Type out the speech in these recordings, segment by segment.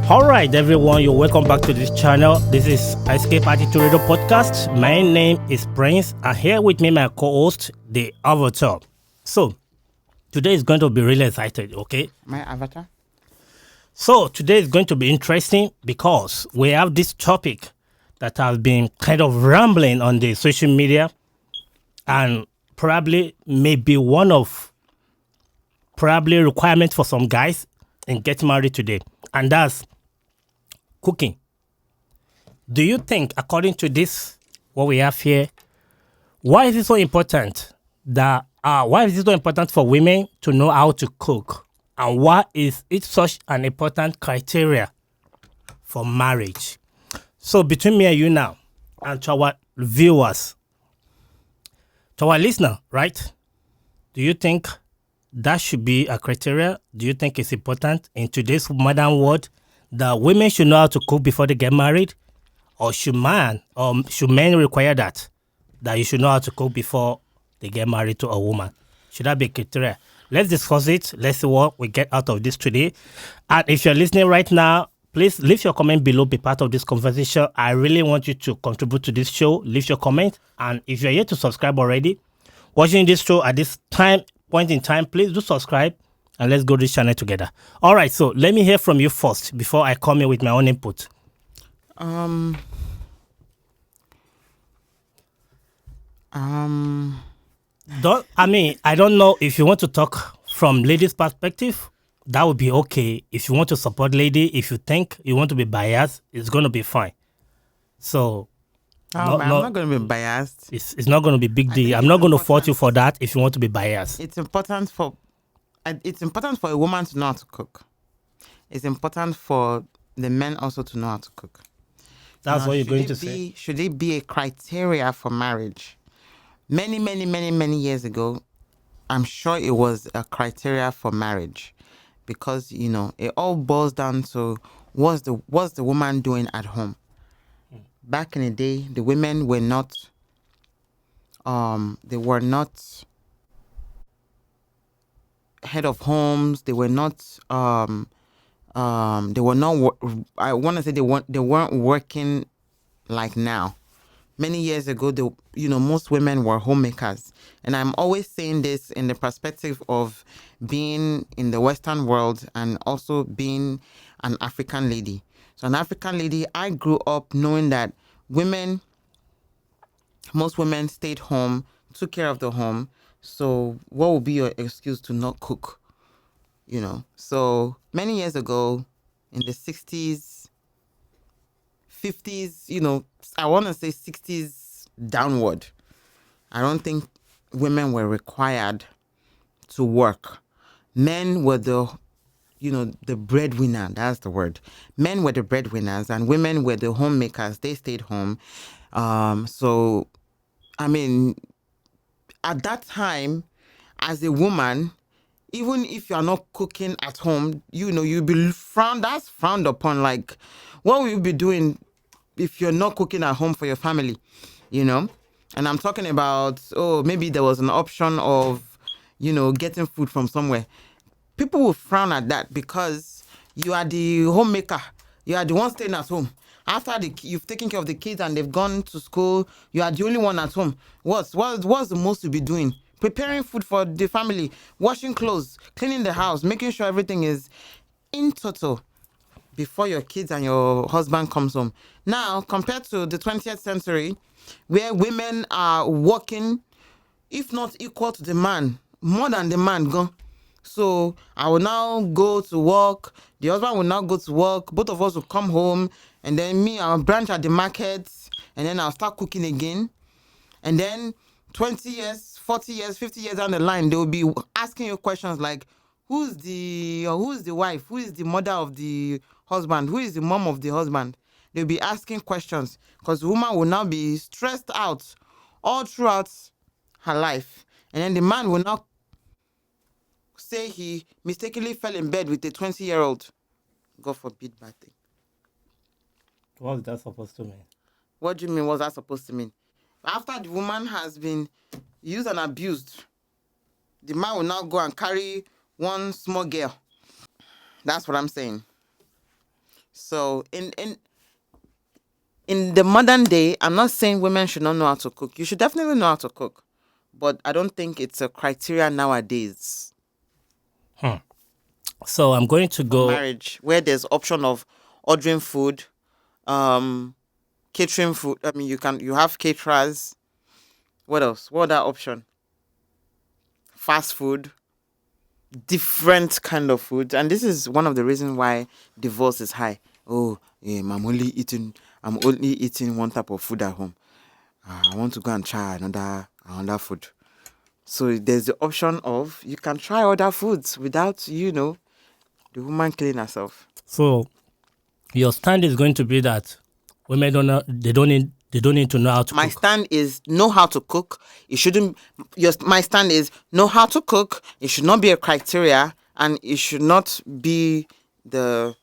All right, everyone, you're welcome back to this channel. This is Escape Attitude Radio Podcast. My name is Prince, and here with me, my co-host, the Avatar. So, today is going to be really excited, okay? My avatar? So, today is going to be interesting because we have this topic that has been kind of rambling on the social media and probably maybe one of probably requirements for some guys in getting married today. And that's cooking. Do you think, according to this, what we have here, why is it so important for women to know how to cook? And why is it such an important criteria for marriage? So between me and you now, and to our viewers, to our listener, right? Do you think that should be a criteria? Do you think it's important in today's modern world that women should know how to cook before they get married? Or should men require that you should know how to cook before they get married to a woman? Should that be a criteria? Let's discuss it. Let's see what we get out of this today. And if you're listening right now, please leave your comment below, be part of this conversation. I really want you to contribute to this show. Leave your comment. And if you're yet to subscribe already, watching this show at this point in time, please do subscribe and let's go to this channel together. All right, so let me hear from you first before I come in with my own input. I don't know if you want to talk from ladies' perspective. That would be okay. If you want to support lady, if you think you want to be biased, it's going to be fine. So, I'm not going to be biased. It's not going to be big deal. I'm not going to fault you for that if you want to be biased. It's important for a woman to know how to cook. It's important for the men also to know how to cook. That's now, what you're going to say. Should it be a criteria for marriage? Many years ago, I'm sure it was a criteria for marriage, because it all boils down to what's the woman doing at home. Back in the day, the women were not head of homes. They were not I want to say they weren't working like now. Many years ago, most women were homemakers. And I'm always saying this in the perspective of being in the Western world and also being an African lady. So an African lady, I grew up knowing that most women stayed home, took care of the home. So what would be your excuse to not cook? So many years ago, in the 60s, 50s, I want to say 60s downward, I don't think women were required to work. Men were the breadwinner. That's the word. Men were the breadwinners and women were the homemakers. They stayed home. At that time, as a woman, even if you are not cooking at home, you'll be frowned upon. Like, what will you be doing if you're not cooking at home for your family? And I'm talking about, maybe there was an option of, getting food from somewhere. People will frown at that because you are the homemaker. You are the one staying at home. After you've taken care of the kids and they've gone to school, you are the only one at home. What's the most you'll be doing? Preparing food for the family, washing clothes, cleaning the house, making sure everything is in total before your kids and your husband comes home. Now, compared to the 20th century, where women are working, if not equal to the man, more than the man gone. So I will now go to work. The husband will now go to work. Both of us will come home. And then I'll branch at the market. And then I'll start cooking again. And then 20 years, 40 years, 50 years down the line, they will be asking you questions like, who's the wife? Who is the mother of the husband? Who is the mom of the husband? They'll be asking questions because the woman will now be stressed out all throughout her life. And then the man will now say he mistakenly fell in bed with a 20-year-old. God forbid bad thing. What is that supposed to mean? What do you mean, what's that supposed to mean? After the woman has been used and abused, the man will now go and carry one small girl. That's what I'm saying. So in the modern day, I'm not saying women should not know how to cook. You should definitely know how to cook, but I don't think it's a criteria nowadays. So I'm going to go. Marriage where there's option of ordering food, catering food. I mean, you have caterers. What else? What other option? Fast food, different kind of food, and this is one of the reasons why divorce is high. Oh, yeah, I'm only eating one type of food at home. I want to go and try another food. So there's the option of you can try other foods without the woman killing herself. So your stand is going to be that women don't know, they don't need to know how to My cook. stand is know how to cook. It shouldn't. My stand is know how to cook. It should not be a criteria, and it should not be the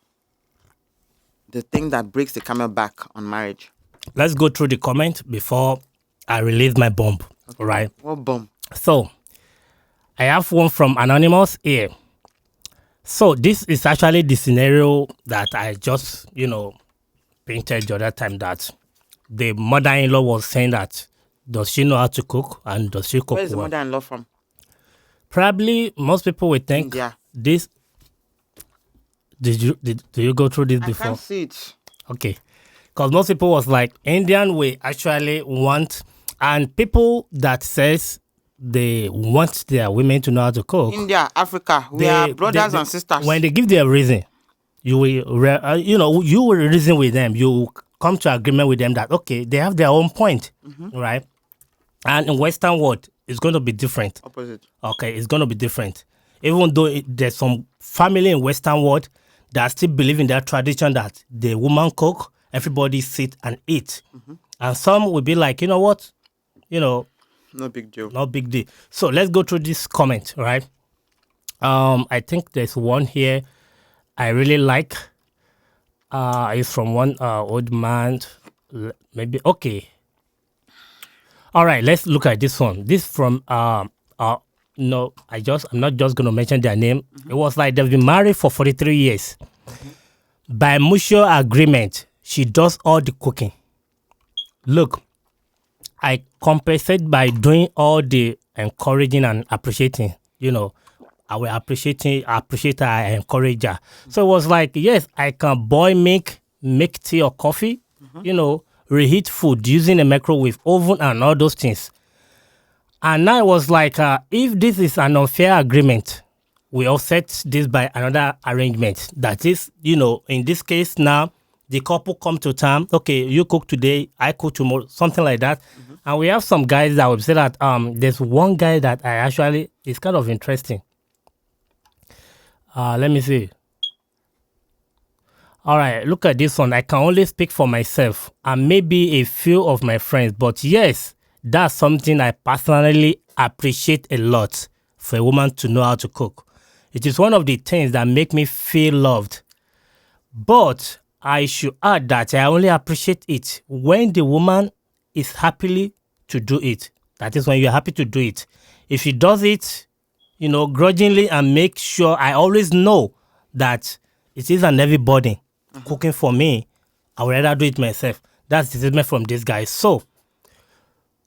thing that breaks the camel back on marriage. Let's go through the comment before I release my bomb. All right. What bomb? So I have one from Anonymous here. So this is actually the scenario that I just, painted the other time, that the mother-in-law was saying that does she know how to cook and does she cook Where is the well? mother-in-law from? Probably most people would think India. this. Do you go through this I before? can't see it. Okay. Because most people was like, Indian we actually want, and people that says they want their women to know how to cook. India, Africa, we are brothers and sisters. When they give their reason, you will, you will reason with them. You will come to agreement with them that, okay, they have their own point, right? And in Western world, it's going to be different. Opposite. Okay, it's going to be different. Even though there's some family in Western world that still believe in that tradition that the woman cook, everybody sit and eat. And some will be like, you know what? No big deal. No big deal. So let's go through this comment, right? I think there's one here I really like. It's from one old man. Maybe okay. All right, let's look at this one. This from no, I'm not just gonna mention their name. It was like they've been married for 43 years. By mutual agreement, she does all the cooking. Look, I compensate by doing all the encouraging and appreciating. I will appreciate her, I encourage her. So it was like, yes, I can boil make tea or coffee, reheat food using a microwave oven and all those things. And now it was like, if this is an unfair agreement, we offset this by another arrangement. That is, in this case now, the couple come to term. Okay, you cook today, I cook tomorrow, something like that. And we have some guys that would say that there's one guy that it's kind of interesting. Let me see. All right, look at this one. I can only speak for myself and maybe a few of my friends. But yes, that's something I personally appreciate a lot, for a woman to know how to cook. It is one of the things that make me feel loved. But I should add that I only appreciate it when the woman is happily to do it. That is when you're happy to do it. If she does it, grudgingly, and make sure I always know that it is an heavy burden cooking for me, I would rather do it myself. That's the statement from this guy. So,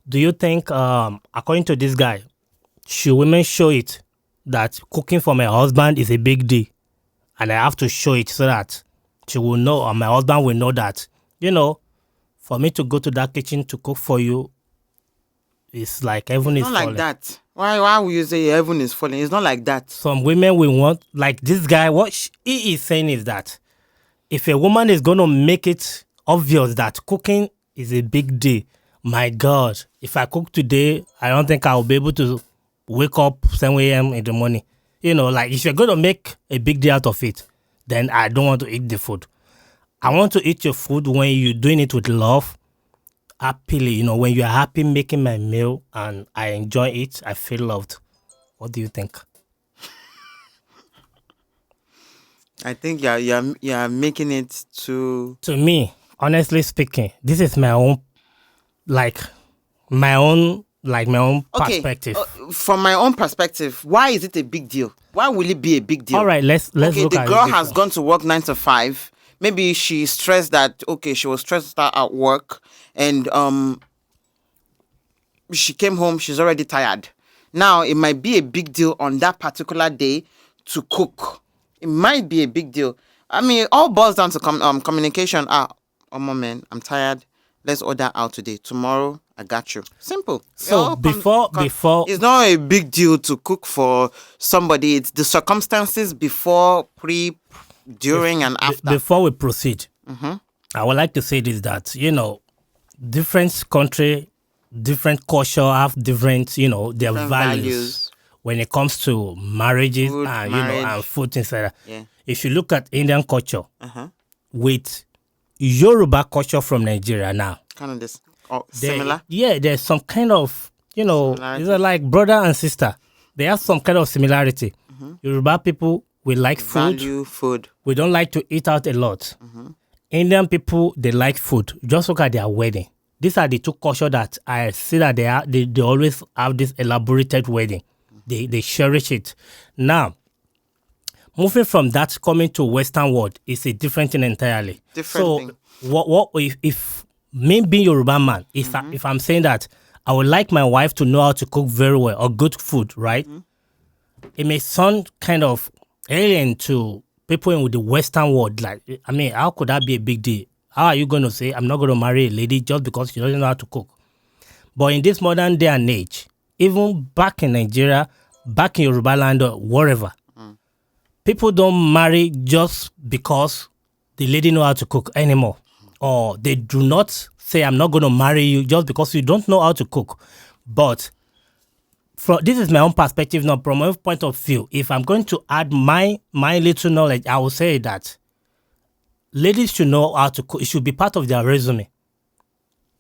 do you think, according to this guy, should women show it that cooking for my husband is a big deal, and I have to show it so that she will know, or my husband will know that, for me to go to that kitchen to cook for you, it's like heaven is falling. Not like that. Why would you say heaven is falling? It's not like that. Some women will want, like this guy, what he is saying is that if a woman is going to make it obvious that cooking is a big deal, my God, if I cook today, I don't think I will be able to wake up 7 a.m. in the morning. Like if you're going to make a big deal out of it, then I don't want to eat the food. I want to eat your food when you're doing it with love, happily, when you're happy making my meal and I enjoy it, I feel loved. What do you think? I think you're making it too. To me, honestly speaking, this is my own perspective. From my own perspective, why is it a big deal? Why will it be a big deal? All right, let's okay, look the at girl it. has gone to work 9 to 5. maybe she's stressed that, okay, she was stressed out at work, and she came home, she's already tired. Now, it might be a big deal on that particular day to cook. It might be a big deal. I mean, it all boils down to communication. Man, I'm tired. Let's order out today. Tomorrow, I got you. Simple. So before it's not a big deal to cook for somebody. It's the circumstances before, pre, during, and after. Before we proceed, I would like to say this, that, different country, different culture have different, their Different values when it comes to marriages Food, and, marriage. and food, things like that. Yeah. If you look at Indian culture with Yoruba culture from Nigeria now, Kind of this they- similar. Yeah, there's some kind of, Similarity. these are like brother and sister. They have some kind of similarity. Yoruba people, we like food. Value food. We don't like to eat out a lot. Indian people, they like food. Just look at their wedding. These are the two cultures that I see that they always have this elaborated wedding. They cherish it. Now, moving from that coming to Western world is a different thing entirely. Different thing. What if me being Yoruba man, if I'm saying that I would like my wife to know how to cook very well or good food, right? It may sound kind of alien to people in the Western world. Like, I mean, how could that be a big deal? How are you going to say I'm not going to marry a lady just because she doesn't know how to cook? But in this modern day and age, even back in Nigeria, back in Yoruba land or wherever, people don't marry just because the lady know how to cook anymore. Or they do not say, I'm not going to marry you just because you don't know how to cook. But this is my own perspective now, from my own point of view. If I'm going to add my little knowledge, I will say that ladies should know how to cook. It should be part of their resume.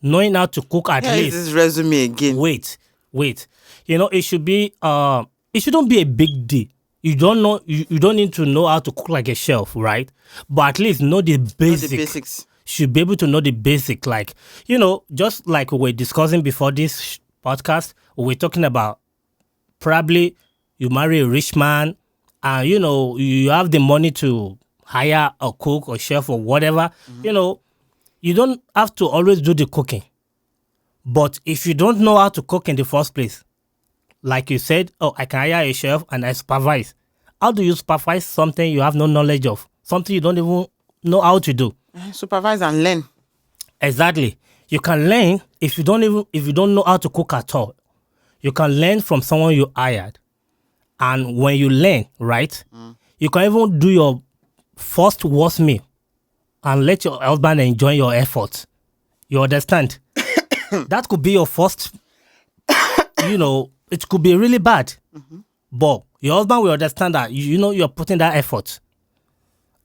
Knowing how to cook at Here is least. this resume again. Wait. It should be it shouldn't be a big deal. You don't know you don't need to know how to cook like a chef, right? But at least know the basic. The basics. Should be able to know the basic, like, just like we were discussing before this podcast, we were talking about probably you marry a rich man and you have the money to hire a cook or chef or whatever. You don't have to always do the cooking. But if you don't know how to cook in the first place, like you said, I can hire a chef and I supervise. How do you supervise something you have no knowledge of? Something you don't even know how to do? Supervise and learn. Exactly. You can learn if you don't know how to cook at all. You can learn from someone you hired. And when you learn, right, you can even do your first worst meal and let your husband enjoy your effort. You understand? That could be your first, it could be really bad. But your husband will understand that, you're putting that effort.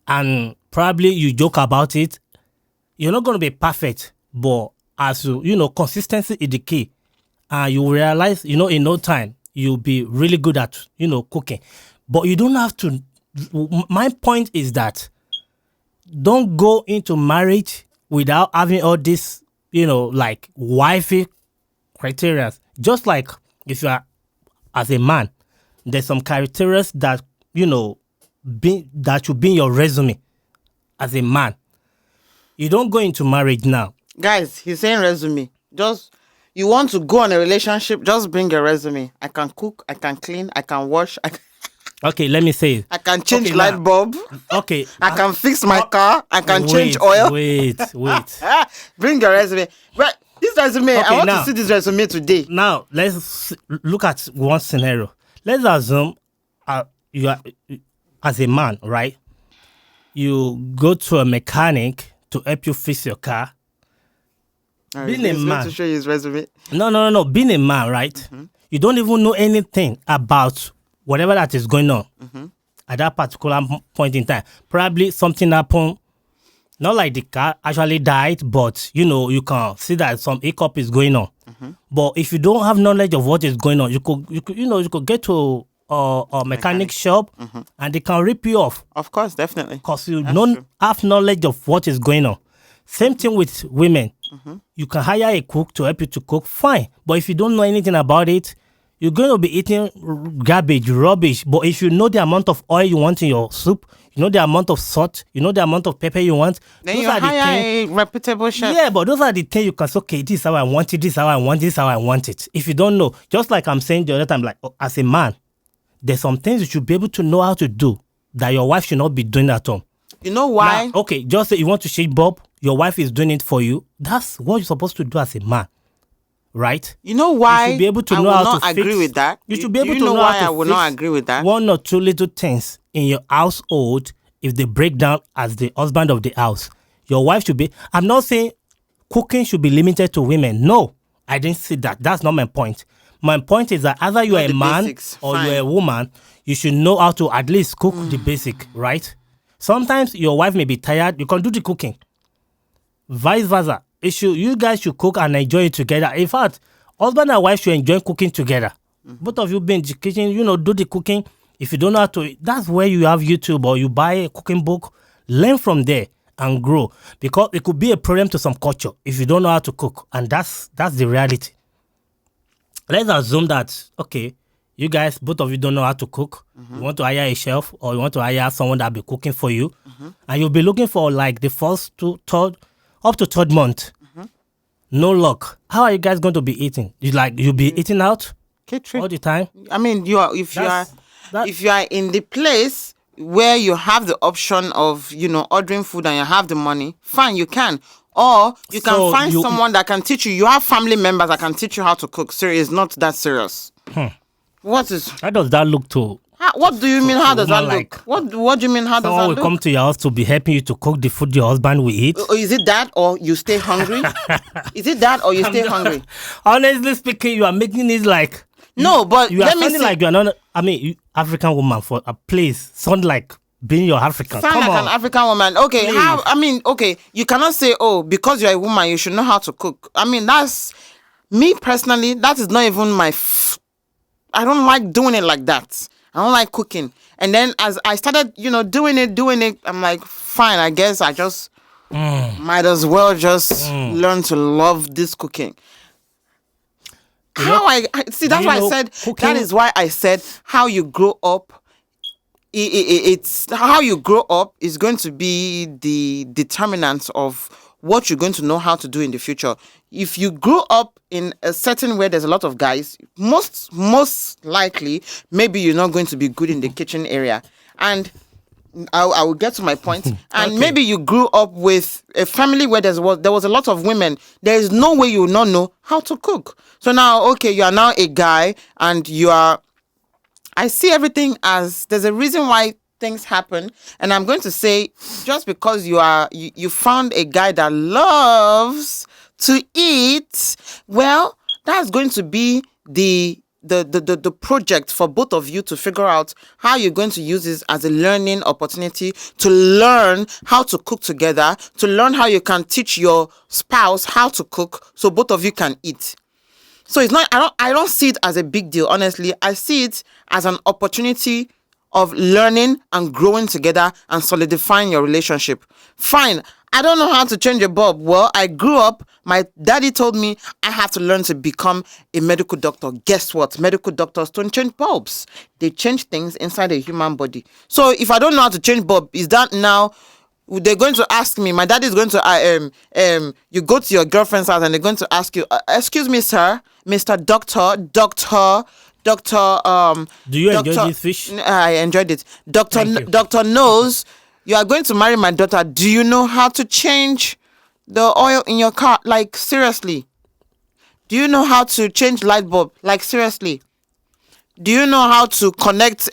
And probably you joke about it. You're not going to be perfect, but as consistency is the key. And you realize, in no time, you'll be really good at, cooking. But you don't have to. My point is that don't go into marriage without having all this, like wifey criteria. Just like if you are, as a man, there's some criteria that, that should be in your resume as a man. You don't go into marriage now. Guys, he's saying resume. You want to go on a relationship, just bring a resume. I can cook, I can clean, I can wash, Okay, let me say it. I can change Okay, light now. bulb. Okay. I can fix my car. I can change oil. Wait. Bring your resume. But this resume, I Okay, want now. to see this resume today. Now, let's look at one scenario. Let's assume you are, as a man, right? You go to a mechanic to help you fix your car. All Being a he's going man. to show you his resume. No. Being a man, right? You don't even know anything about whatever that is going on at that particular point in time. Probably something happened. Not like the car actually died, but you can see that some hiccup is going on. But if you don't have knowledge of what is going on, you could get to a mechanic shop and they can rip you off Of course, definitely. because you That's don't true. have knowledge of what is going on. Same thing with women. You can hire a cook to help you to cook, fine. But if you don't know anything about it, you're going to be eating garbage, rubbish. But if you know the amount of oil you want in your soup, you know the amount of salt, you know the amount of pepper you want. Then you hire a reputable chef. Yeah, but those are the things you can say, okay, this is how I want it, this is how I want it, this is how I want it. If you don't know, just like I'm saying the other time, like as a man, there's some things you should be able to know how to do that your wife should not be doing at home. You know why? Now, okay, just say you want to change bulb, your wife is doing it for you. That's what you're supposed to do as a man, right? You know why? You should be able to I know will how not to agree fix, with that. You should be able you to know know why how to I will fix not agree with that. one or two little things in your household if they break down as the husband of the house. Your wife should be. I'm not saying cooking should be limited to women. No, I didn't see that. That's not my point. My point is that either you are a man basics, or fine. you're a woman, you should know how to at least cook the basic, right? Sometimes your wife may be tired. You can do the cooking. Vice versa. You guys should cook and enjoy it together. In fact, husband and wife should enjoy cooking together. Both of you be in the kitchen, do the cooking. If you don't know how to, that's where you have YouTube or you buy a cooking book, learn from there and grow. Because it could be a problem to some culture if you don't know how to cook. And that's the reality. Let's assume that, okay, you guys, both of you don't know how to cook. You want to hire a chef or you want to hire someone that'll be cooking for you. And you'll be looking for like the first up to third month. No luck. How are you guys going to be eating? You'll be eating out Catering. all the time? I mean, if you are in the place where you have the option of ordering food and you have the money, fine, you can. Or you can So find someone that can teach you. You have family members that can teach you how to cook. So it's not that serious. What is? How does that look to What do you mean? How does that woman look? What do you mean? How does someone that will look? come to your house to be helping you to cook the food your husband will eat? Is it that or you stay hungry? Is it that or you stay hungry? Honestly speaking, you are making it like No, but you are let me sounding see. like you are not. I mean, African woman for a place sound like being your African. Sound Come like on. an African woman. Okay, Please. okay, you cannot say, oh, because you're a woman, you should know how to cook. I mean, that's me personally. That is not even I don't like doing it like that. I don't like cooking. And then as I started, doing it, I'm like, fine, I guess I just might as well just learn to love this cooking. I see, that's why I said, cooking- that is why I said how you grow up. It's how you grow up is going to be the determinant of what you're going to know how to do in the future. If you grew up in a certain where there's a lot of guys, most likely, maybe you're not going to be good in the kitchen area. And I will get to my point. And Okay. maybe you grew up with a family where there was a lot of women. There is no way you will not know how to cook. So now, okay, you are now a guy and I see everything as there's a reason why things happen, and I'm going to say just because you found a guy that loves to eat, well, that's going to be the project for both of you to figure out how you're going to use this as a learning opportunity to learn how to cook together, to learn how you can teach your spouse how to cook so both of you can eat. So it's not, I don't see it as a big deal, honestly. I see it as an opportunity of learning and growing together and solidifying your relationship. Fine, I don't know how to change a bulb. Well, I grew up, my daddy told me I have to learn to become a medical doctor. Guess what? Medical doctors don't change bulbs. They change things inside a human body. So if I don't know how to change bulb, is that now they're going to ask me, my daddy is going to, you go to your girlfriend's house and they're going to ask you, excuse me, sir, Mr. Doctor, Do you enjoy Doctor- this fish? I enjoyed it. Thank you. Doctor knows you are going to marry my daughter. Do you know how to change the oil in your car? Like, seriously. Do you know how to change light bulb? Like, seriously. Do you know how to connect,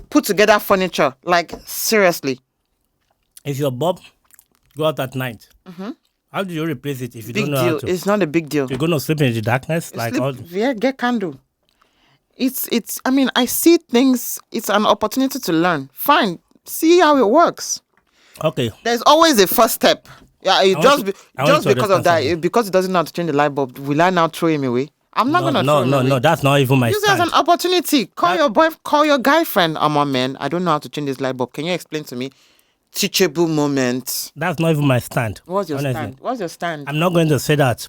put together furniture? Like, seriously. If your bulb go out at night, how do you replace it if you Big don't know deal. how to? It's not a big deal. You're going to sleep in the darkness? Get candle. I mean, I see things, it's an opportunity to learn. Fine. See how it works. Okay. There's always a first step. Yeah, I want just to because of understand that, something. because he doesn't know how to change the light bulb, will I now throw him away? I'm not gonna throw him away. No, that's not even my Use it as stand. an opportunity. Call your guy friend. I'm a man. I don't know how to change this light bulb. Can you explain to me? Teachable moment. That's not even my stand. What's your honestly. stand? What's your stand? I'm not going to say that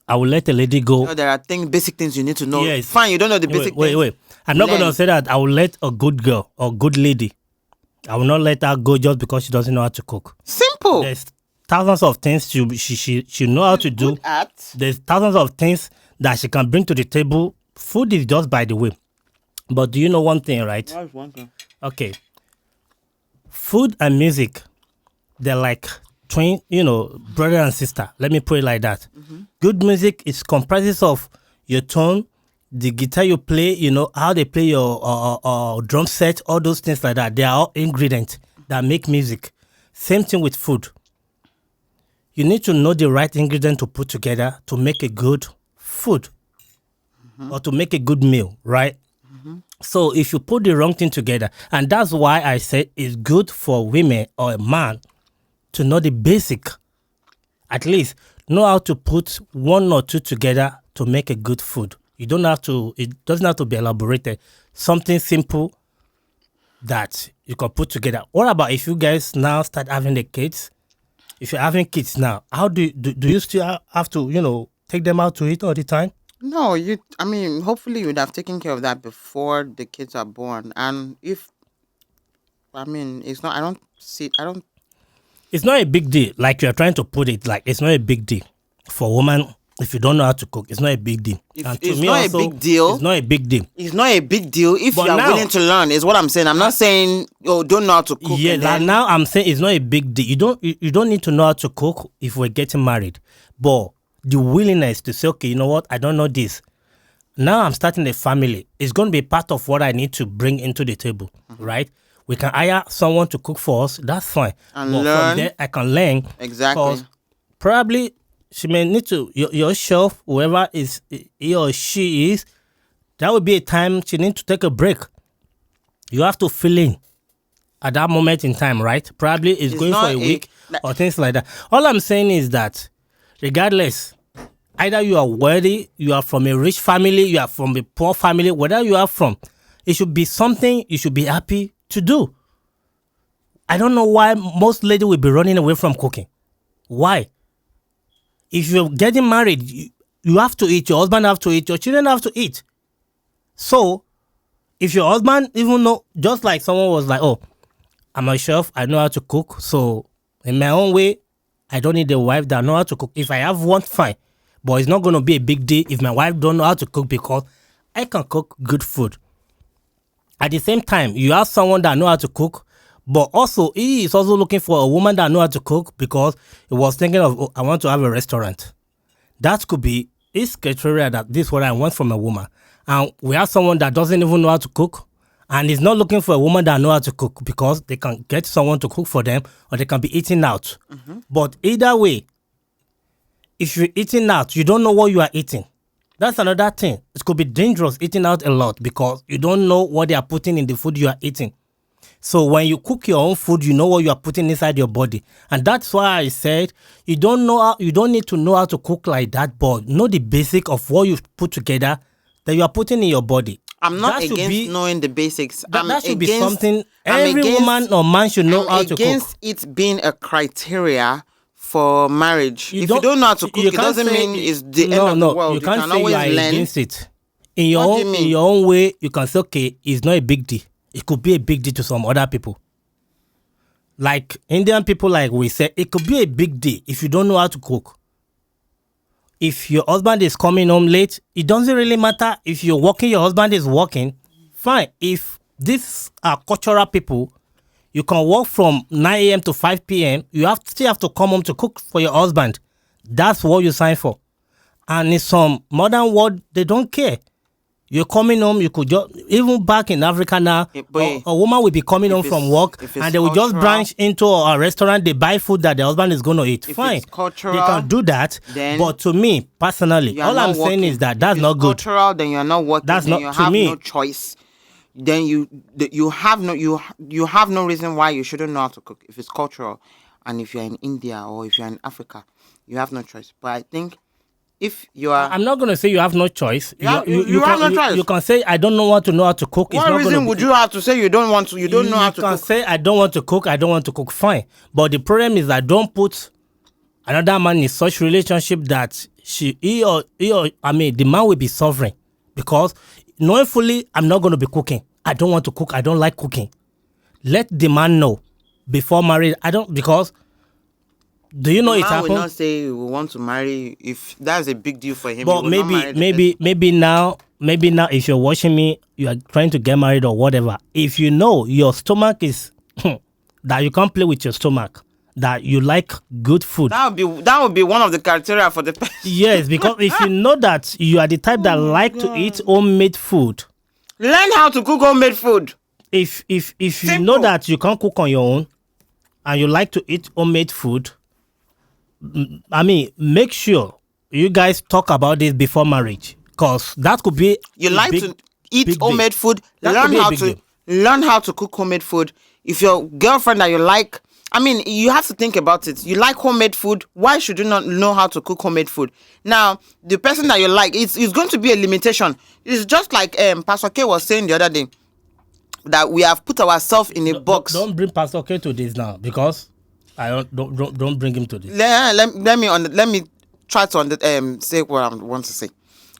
I will let a lady go. No, there are basic things you need to know. Yes. Fine, you don't know the basic things. Wait. I'm not Learn. going to say that I will let a good girl or good lady. I will not let her go just because she doesn't know how to cook. Simple. There's thousands of things she know how to do. Good at. There's thousands of things that she can bring to the table. Food is just by the way. But do you know one thing, right? That's one thing. Okay. Food and music, they're like twin, brother and sister. Let me put it like that. Good music is comprises of your tone, the guitar you play, how they play your drum set, all those things like that. They are all ingredients that make music. Same thing with food. You need to know the right ingredient to put together to make a good food or to make a good meal, right? So if you put the wrong thing together, and that's why I said it's good for women or a man to know the basic, at least know how to put one or two together to make a good food. It doesn't have to be elaborated. Something simple that you can put together. What about if you guys now start having the kids? If you're having kids now, how do you still have to, take them out to eat all the time? No, hopefully you would have taken care of that before the kids are born. And it's not, It's not a big deal. Like you're trying to put it, like it's not a big deal for a woman if you don't know how to cook. It's not a big deal. And to it's me not also, a big deal. It's not a big deal. It's not a big deal if But you are now- willing to learn, is what I'm saying. I'm not saying, don't know how to cook. Yeah, and like then- now I'm saying it's not a big deal. You don't need to know how to cook if we're getting married. But the willingness to say, okay, you know what, I don't know this. Now I'm starting a family. It's going to be part of what I need to bring into the table, right? We can hire someone to cook for us. That's fine. And but learn. from there, I can learn. Exactly. 'Cause probably she may need to, your chef, whoever is he or she is, that would be a time she needs to take a break. You have to fill in at that moment in time, right? Probably it's going for not a week or things like that. All I'm saying is that regardless, either you are wealthy, you are from a rich family, you are from a poor family, whatever you are from, it should be something you should be happy to do. I don't know why most ladies will be running away from cooking. Why? If you're getting married, you have to eat, your husband have to eat, your children have to eat. So, if your husband, even though, just like someone was like, oh, I'm a chef, I know how to cook, so in my own way, I don't need a wife that know how to cook. If I have one, fine. But it's not going to be a big deal if my wife don't know how to cook because I can cook good food. At the same time, you have someone that know how to cook, but also he is also looking for a woman that know how to cook because he was thinking of, oh, I want to have a restaurant. That could be his criteria that this is what I want from a woman. And we have someone that doesn't even know how to cook and is not looking for a woman that know how to cook because they can get someone to cook for them or they can be eating out. But either way, if you're eating out, you don't know what you are eating. That's another thing. It could be dangerous eating out a lot because you don't know what they are putting in the food you are eating. So when you cook your own food, you know what you are putting inside your body. And that's why I said you don't need to know how to cook like that, but know the basic of what you put together that you are putting in your body. I'm not That should against be- knowing the basics. That should be something I'm every against- woman or man should know I'm how to cook. against it being a criteria for marriage. If you don't- don't know how to cook, you it can't doesn't say- mean it's the end of the world. You can't can say always you are learn. against it. In your What do own, you mean? in your own way, you can say, okay, it's not a big deal. It could be a big deal to some other people. Like Indian people, like we say, it could be a big deal if you don't know how to cook. If your husband is coming home late, it doesn't really matter. If you're working, your husband is working, fine. If these are cultural people, you can work from 9 a.m. to 5 p.m. You still have to come home to cook for your husband. That's what you sign for. And in some modern world, they don't care. You're coming home, you could just, even back in Africa now, but a woman will be coming home from work if it's and they will just cultural- branch into a restaurant, they buy food that the husband is going to eat. If Fine. it's cultural, they can do that. then But to me, personally, You are all not I'm saying working. is that If that's it's not good. Cultural, then you're not working. That's then not- you to have me- no choice. Then you have no reason why you shouldn't know how to cook if it's cultural, and if you're in India or if you're in Africa, you have no choice. But I think if you are, I'm not going to say you have no choice. You have no choice. You can say, I don't know what to know how to cook. It's what not reason gonna would be- you have to say you don't want to? You don't know how to can cook. say, I don't want to cook. I don't want to cook. Fine. But the problem is that don't put another man in such relationship that the man will be suffering because knowing fully I'm not going to be cooking. I don't want to cook. I don't like cooking. Let the man know before marriage. Because do you know it Man happened? will not say we want to marry if that's a big deal for him. But He will not marry the person. maybe now if you're watching me, you are trying to get married or whatever. If you know your stomach is that you can't play with your stomach, that you like good food. That would be one of the criteria for the person. Yes, because if you know that you are the type that like to eat homemade food, Learn how to cook homemade food. if you Simple. know that you can't cook on your own and you like to eat homemade food, make sure you guys talk about this before marriage, because that could be You a like big- to eat big homemade deal. food. That could be a big deal. Learn how to cook homemade food. If your girlfriend that you like, you have to think about it. You like homemade food. Why should you not know how to cook homemade food? Now, the person that you like, it's going to be a limitation. It's just like Pastor K was saying the other day, that we have put ourselves in a box. Don't bring Pastor K to this now, because I don't bring him to this. Let me try to say what I want to say.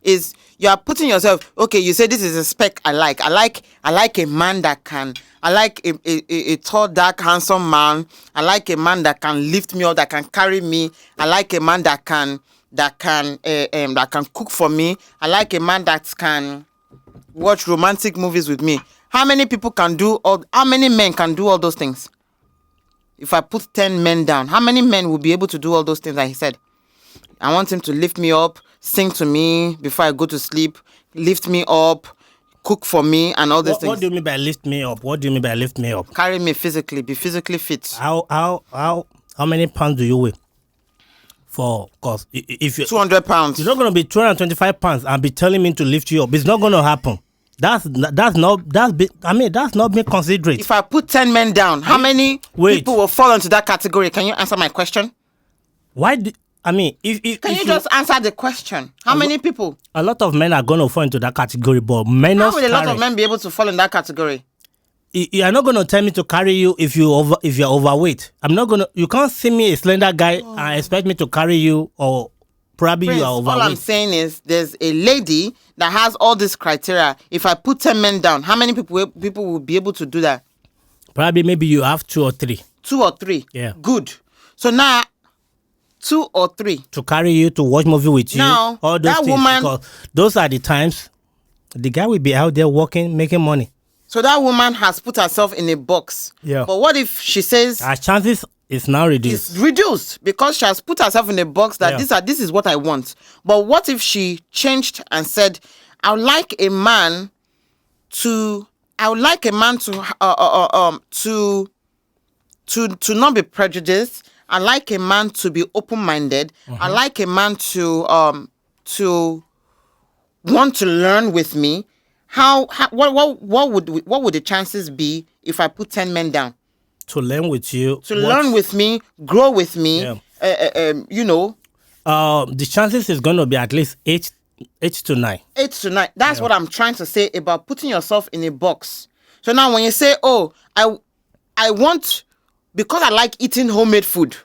Is you are putting yourself, okay, you say this is a spec I like a man that can, I like a tall, dark, handsome man. I like a man that can lift me up, that can carry me. I like a man that can cook for me. I like a man that can watch romantic movies with me. How many men can do all those things? If I put 10 men down, how many men will be able to do all those things that he said? I want him to lift me up, sing to me before I go to sleep, lift me up, cook for me, and all these What things. do you mean by lift me up? What do you mean by lift me up? Carry me physically, be physically fit. How many pounds do you weigh? Because if you 200 pounds. you're not going to be 225 pounds and be telling me to lift you up, it's not going to happen. That's not being considerate. If I put 10 men down, how many people will fall into that category? Can you answer my question? If Can you just answer the question? How many people? a lot of men are going to fall into that category, but men How will a lot of men be able to fall in that category? You are not going to tell me to carry you if you're overweight. I'm not going to. You can't see me a slender guy and expect me to carry you, or probably Prince, you are all overweight. I'm saying is there's a lady that has all this criteria. If I put 10 men down, how many people will be able to do that? Probably maybe you have 2 or 3 2 or 3. Yeah. Good. So now 2 or 3. to carry you, to watch movie with you. Now, all those that things, woman- because those are the times the guy will be out there working, making money. So that woman has put herself in a box. Yeah. But what if she says Our chances is now reduced. it's reduced because she has put herself in a box that Yeah. this is what I want. But what if she changed and said, I would like a man to not be prejudiced. I like a man to be open-minded. I like a man to want to learn with me. What would the chances be if I put 10 men down? To learn with you. To learn with me, grow with me, Yeah. The chances is going to be at least 8 to 9. 8 to 9. That's what I'm trying to say about putting yourself in a box. So now when you say, oh, I want, because I like eating homemade food,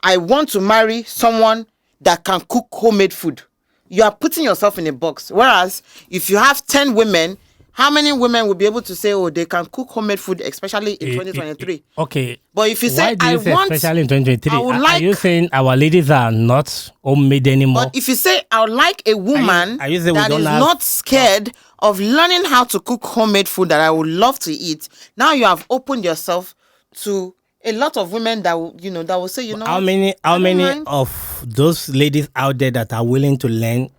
I want to marry someone that can cook homemade food. You are putting yourself in a box. Whereas if you have 10 women, how many women will be able to say, oh, they can cook homemade food, especially in 2023? Okay. But if you say, Why do you say especially in 2023? I would Are you like- saying our ladies are not homemade anymore? But if you say, I would like a woman are you saying we that don't is have- not scared of learning how to cook homemade food that I would love to eat, now you have opened yourself to a lot of women that will say, How what? many I don't mind. of those ladies out there that are willing to learn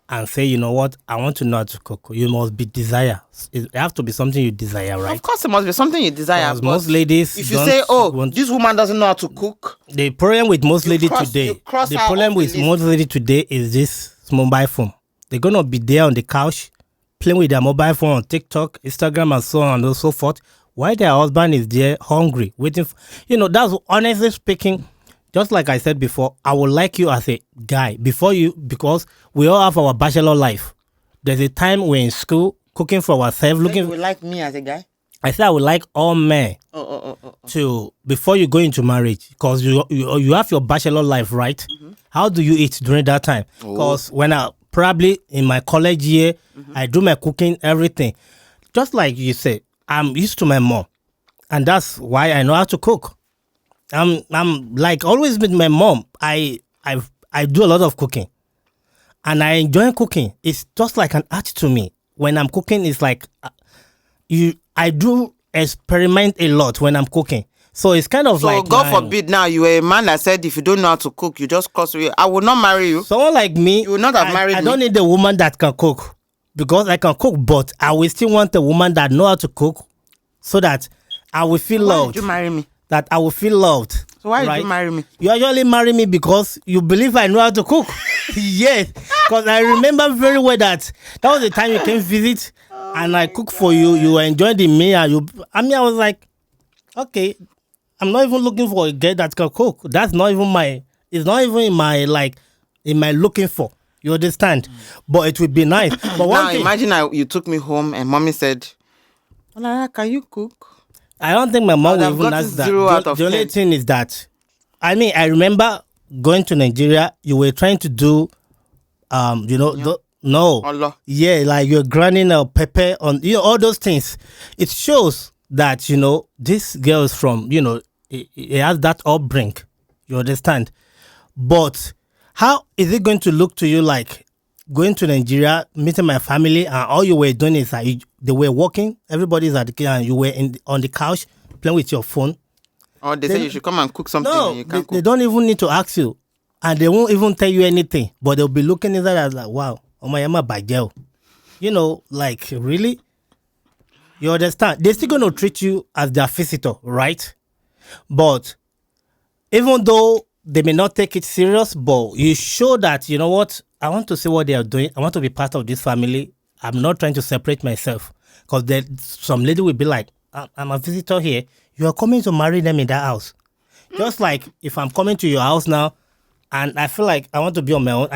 and say, you know what, I want to know how to cook? You must be desire. It have to be something you desire, right? Of course, it must be something you desire. Because But most ladies if you don't say, oh, want- this woman doesn't know how to cook, The problem with most ladies you today, cross the her problem off with the list. most ladies today is this mobile phone. They're gonna be there on the couch, playing with their mobile phone on TikTok, Instagram, and so on and so forth. While their husband is there, hungry, waiting. That's honestly speaking. Just like I said before, I would like you as a guy because we all have our bachelor life. There's a time we're in school cooking for ourselves, you looking. would like me as a guy. I said I would like all men Oh. to, before you go into marriage, because you have your bachelor life, right? Mm-hmm. How do you eat during that time? Oh. Because when I probably in my college year, I do my cooking, everything. Just like you said, I'm used to my mom, and that's why I know how to cook. I'm like always with my mom. I do a lot of cooking, and I enjoy cooking. It's just like an art to me. When I'm cooking, it's like I do experiment a lot when I'm cooking. So it's kind of So like God forbid now you were a man that said if you don't know how to cook, you just cross away. I will not marry you. someone like me. You will not have married I me. don't need a woman that can cook, because I can cook, but I will still want a woman that know how to cook, so that I will feel Why loved. did you marry me? That I will feel loved. So why did right? you marry me? You actually marry me because you believe I know how to cook. Yes, because I remember very well that was the time you came visit, and I cooked for you. You were enjoying the meal. I was like, okay, I'm not even looking for a girl that can cook. That's not even my. It's not even in my looking for. You understand? But it would be nice. But one Now thing, imagine you took me home and mommy said, "Olara, can you cook?" I don't think my mom I'd will have even gotten ask that. 0 out of The only 10. thing is that, I remember going to Nigeria. You were trying to do, no, Allah. yeah, like you're grinding a pepper on, all those things. It shows that this girl is from, it has that upbringing. You understand? But how is it going to look to you like going to Nigeria, meeting my family, and all you were doing is that they were working, everybody's at the kitchen, and you were on the couch playing with your phone? Or they say you should come and cook something No, and you can't they cook. don't even need to ask you, and they won't even tell you anything. But they'll be looking inside as like, wow, oh my yama bagel, like really. You understand? They're still gonna treat you as their visitor, right? But even though they may not take it serious, but you show that, you know what, I want to see what they are doing. I want to be part of this family. I'm not trying to separate myself. Because some lady will be like, I'm a visitor here. You are coming to marry them in that house. Just like if I'm coming to your house now and I feel like I want to be on my own,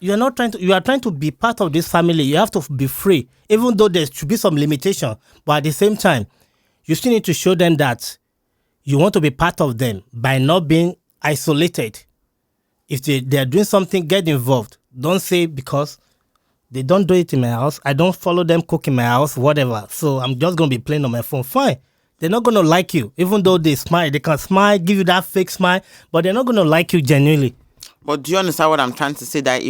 you are trying to be part of this family. You have to be free, even though there should be some limitation. But at the same time, you still need to show them that you want to be part of them by not being isolated. If they are doing something, get involved. Don't say because they don't do it in my house, I don't follow them cook in my house, whatever. So I'm just going to be playing on my phone. Fine. They're not going to like you. Even though they smile, they can smile, give you that fake smile, but they're not going to like you genuinely. But do you understand what I'm trying to say? That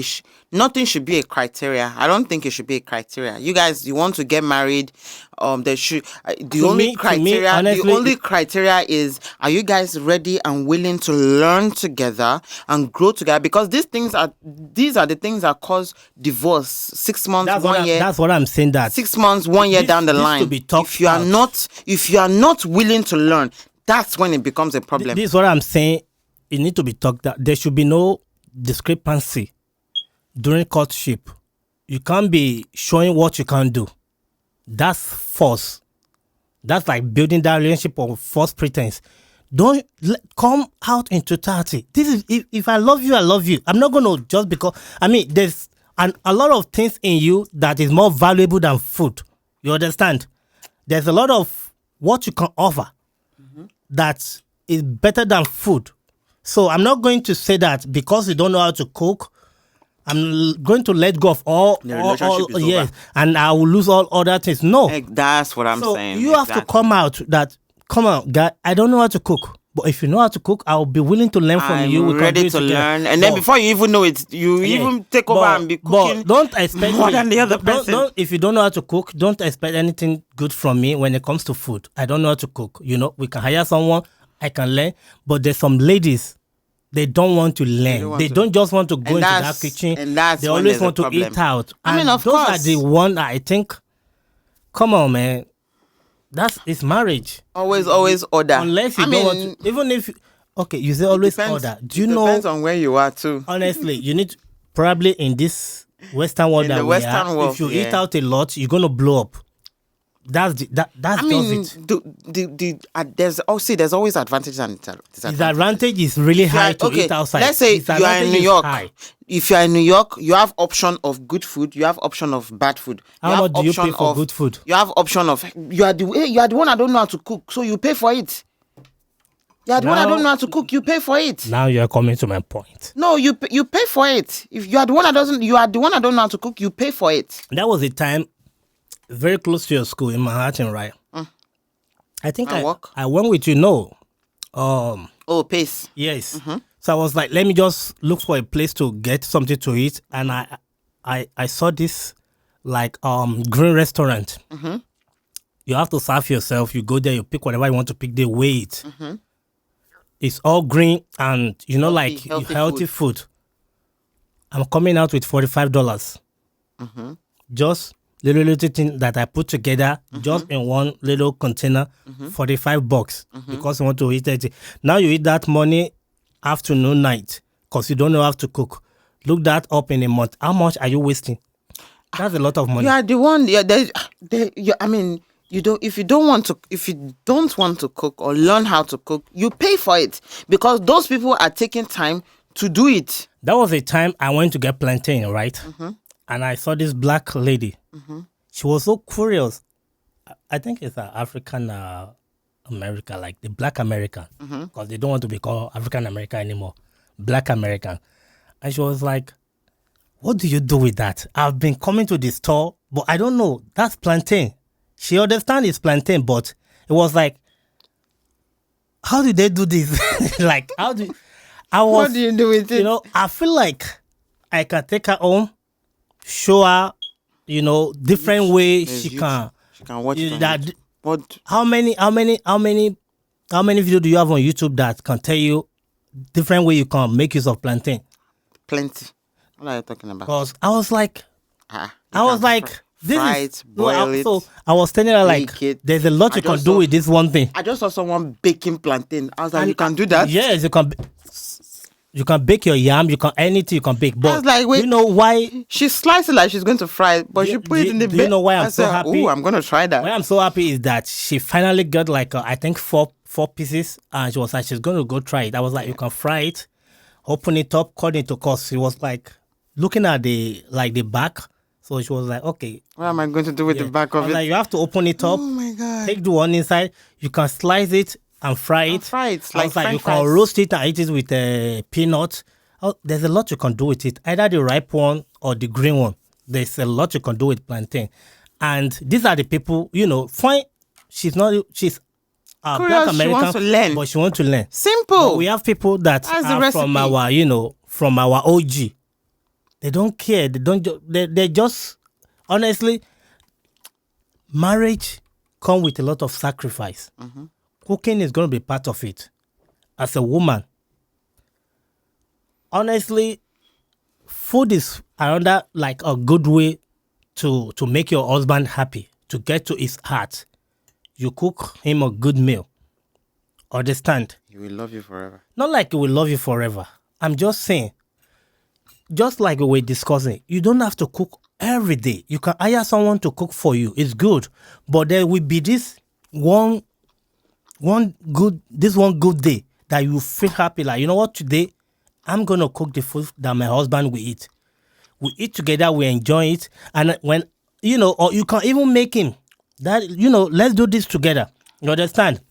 nothing should be a criteria. I don't think it should be a criteria. You guys, you want to get married? There should the only criteria. Honestly, the only criteria is: are you guys ready and willing to learn together and grow together? Because these are the things that cause divorce. 6 months, 1 year. That's what I'm saying. That 6 months, 1 year down the line. If you are not willing to learn, that's when it becomes a problem. This is what I'm saying. It needs to be talked that there should be no discrepancy during courtship. You can't be showing what you can do. That's false. That's like building that relationship of false pretense. Don't come out in totality. This is if I love you, I love you. I'm not gonna just because there's a lot of things in you that is more valuable than food. You understand? There's a lot of what you can offer that is better than food. So I'm not going to say that because you don't know how to cook, I'm going to let go of all yes, and I will lose all other things. No, that's what I'm saying. You have to come out that, come on, guy, I don't know how to cook. But if you know how to cook, I'll be willing to learn from you. I'm ready to learn. And then before you even know it, you even take over and be cooking. But don't expect more than the other person. If you don't know how to cook, don't expect anything good from me when it comes to food. I don't know how to cook. We can hire someone, I can learn. But there's some ladies, they don't want to learn. They don't just want to go into that kitchen. And that's they always want to eat out. Of those course. are the one that I think, come on, man. It's marriage. Always order. Unless you don't want to, even if, okay, you say always order. Do you know? Depends on where you are too. Honestly, you need probably in this Western world if you eat out a lot, you're going to blow up. That's I mean, just it. there's always advantages and disadvantages. Disadvantage is really high to eat outside. Let's say you are in Disadvantage New is York. high. If you are in New York, you have option of good food. You have option of bad food. How much do you pay for good food? You have option of you are the one I don't know how to cook, so you pay for it. You are the one I don't know how to cook. You pay for it. Now you are coming to my point. No, you pay for it. If you are the one that doesn't, you are the one I don't know how to cook. You pay for it. That was a time very close to your school in Manhattan, right? I think I went with you. No, Pace. yes. So I was like, let me just look for a place to get something to eat, and I saw this like green restaurant. You have to serve yourself. You go there, you pick whatever you want to pick. They weigh it. It's all green and healthy food. I'm coming out with $45. Just little thing that I put together just in one little container, $45 because you want to eat it. Now you eat that money afternoon, night because you don't know how to cook. Look that up in a month. How much are you wasting? That's a lot of money. You are the one. I mean, you don't. If you don't want to cook or learn how to cook, you pay for it because those people are taking time to do it. That was a time I went to get plantain, right? And I saw this black lady. She was so curious. I think it's African America, like the black American, because they don't want to be called African American anymore. Black American. And she was like, what do you do with that? I've been coming to the store, but I don't know. That's plantain. She understands it's plantain, but it was like, how did they do this? Like, what do you do with it? I feel like I can take her home, show her, different ways she can watch it. But how many videos do you have on YouTube that can tell you different way you can make use of plantain? Plenty. What are you talking about? Because I was like, fry it, boil it. So I was telling her like, there's a lot you can do with this one thing. I just saw someone baking plantain. I was like, you can do that? Yes, you can. You can bake your yam. You can anything you can bake. But I was like, wait, do you know why she sliced it like she's going to fry it, but she put it in the. Do you know why I'm so happy? Oh, I'm going to try that. Why I'm so happy is that she finally got like I think four pieces, and she was like she's going to go try it. I was like, you can fry it, open it up, cut it to cost. She was like looking at the back. So she was like, okay. What am I going to do with the back of it? Like, you have to open it up. Oh my God. Take the one inside. You can slice it and fry it. Like you can roast it and eat it with peanuts. Oh, there's a lot you can do with it. Either the ripe one or the green one. There's a lot you can do with plantain. And these are the people, fine. She's black American. She wants to learn. But she wants to learn. Simple. But we have people that are from our OG. They don't care. They just, honestly, marriage comes with a lot of sacrifice. Cooking is going to be part of it. As a woman, honestly, food is another like a good way to make your husband happy, to get to his heart. You cook him a good meal. Understand? He will love you forever. Not like he will love you forever. I'm just saying, just like we were discussing, you don't have to cook every day. You can hire someone to cook for you. It's good. But there will be this one good day that you feel happy. Like, you know what, today I'm going to cook the food that my husband will eat. We eat together, we enjoy it. And when, or you can even make him that, let's do this together. You understand?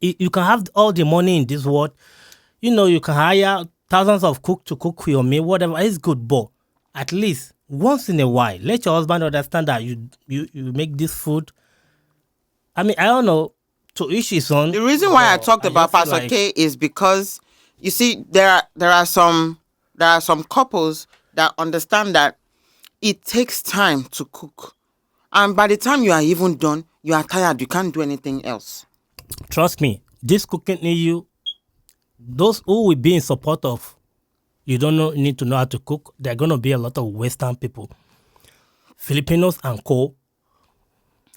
You can have all the money in this world. You can hire thousands of cooks to cook your meal, whatever. It's good, but at least once in a while, let your husband understand that you make this food. I mean, I don't know, to each his own. The reason why I talked about Pastor K is because, you see, there are some couples that understand that it takes time to cook. And by the time you are even done, you are tired. You can't do anything else. Trust me, this cooking in those who will be in support of, need to know how to cook. There are going to be a lot of Western people, Filipinos and co.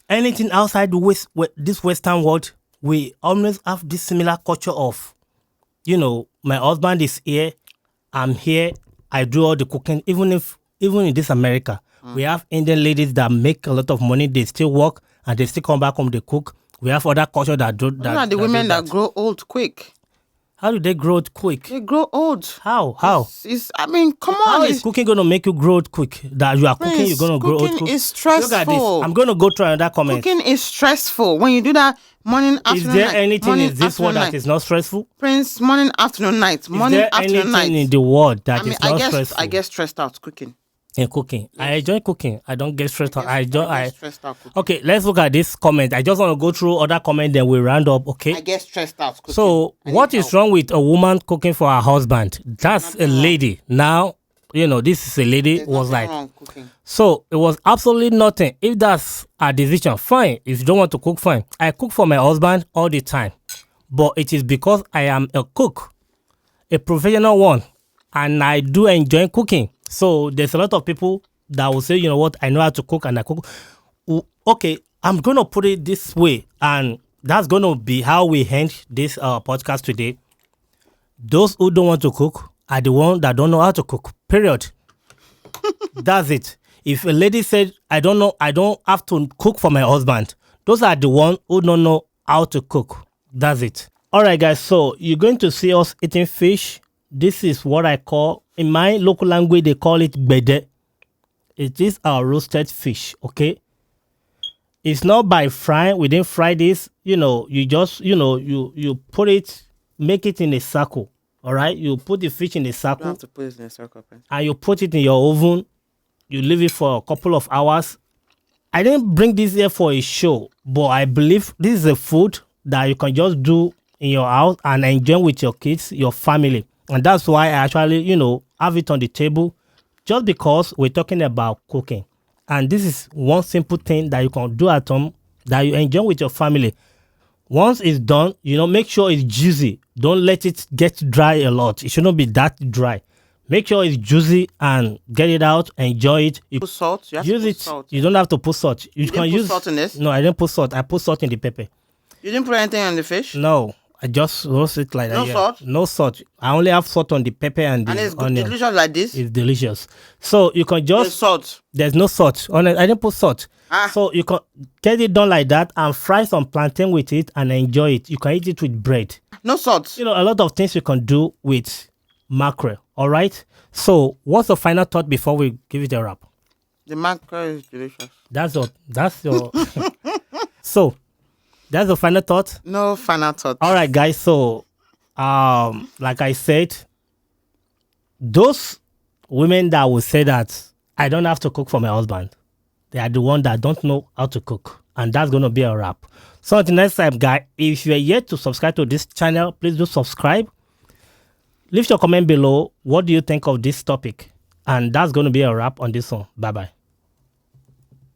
Anything outside this Western world, we always have this similar culture of, my husband is here, I'm here, I do all the cooking. Even in this America, We have Indian ladies that make a lot of money. They still work and they still come back home. They cook. We have other culture that do that. Those are the women that grow old quick. How do they grow quick? They grow old. How? I mean, come on. How is cooking going to make you grow old quick? That you are cooking, you're going to grow old quick? Cooking is stressful. Look at this. I'm going to go try another comment. Cooking is stressful. When you do that morning, afternoon, is there night, anything morning, in this world that is not stressful? Prince, morning, afternoon, night. Morning, is there afternoon, night. anything in the world that is not stressful? I get stressed out cooking. In cooking. Yes. I enjoy cooking. I don't get stressed out. I get stressed out cooking. Okay, let's look at this comment. I just want to go through other comment, then we round up, okay? I get stressed out cooking. So, what is wrong with a woman cooking for her husband? That's a lady. Now, this is a lady. There's was like, wrong cooking. So, it was absolutely nothing. If that's a decision, fine. If you don't want to cook, fine. I cook for my husband all the time. But it is because I am a cook, a professional one, and I do enjoy cooking. So there's a lot of people that will say, you know what, I know how to cook and I cook. Okay, I'm going to put it this way, and that's going to be how we end this podcast today. Those who don't want to cook are the ones that don't know how to cook, period. That's it. If a lady said, I don't have to cook for my husband, those are the ones who don't know how to cook. That's it. All right, guys, so you're going to see us eating fish. This is what I call, in my local language, they call it gbede. It is our roasted fish, okay? It's not by frying. We didn't fry this. You just, you put it, make it in a circle, all right? You put the fish in a circle. You have to put it in a circle. And you put it in your oven. You leave it for a couple of hours. I didn't bring this here for a show, but I believe this is a food that you can just do in your house and enjoy with your kids, your family. And that's why I actually, have it on the table, just because we're talking about cooking. And this is one simple thing that you can do at home that you enjoy with your family. Once it's done, make sure it's juicy. Don't let it get dry a lot. It shouldn't be that dry. Make sure it's juicy and get it out. Enjoy it. You put salt. You have use to put it. salt. You don't have to put salt. You can use salt in this? No, I didn't put salt. I put salt in the pepper. You didn't put anything on the fish? No. I just roast it like that. No salt? No salt. I only have salt on the pepper and the it's onion. Delicious like this? It's delicious. So you can just... There's salt. There's no salt. I didn't put salt. So you can get it done like that and fry some plantain with it and enjoy it. You can eat it with bread. No salt. A lot of things you can do with mackerel. All right? So what's the final thought before we give it a wrap? The mackerel is delicious. That's your... So... That's the final thought? No final thought. All right, guys. So, like I said, those women that will say that I don't have to cook for my husband, they are the ones that don't know how to cook. And that's going to be a wrap. So, until next time, guys, if you are yet to subscribe to this channel, please do subscribe. Leave your comment below. What do you think of this topic? And that's going to be a wrap on this one. Bye-bye.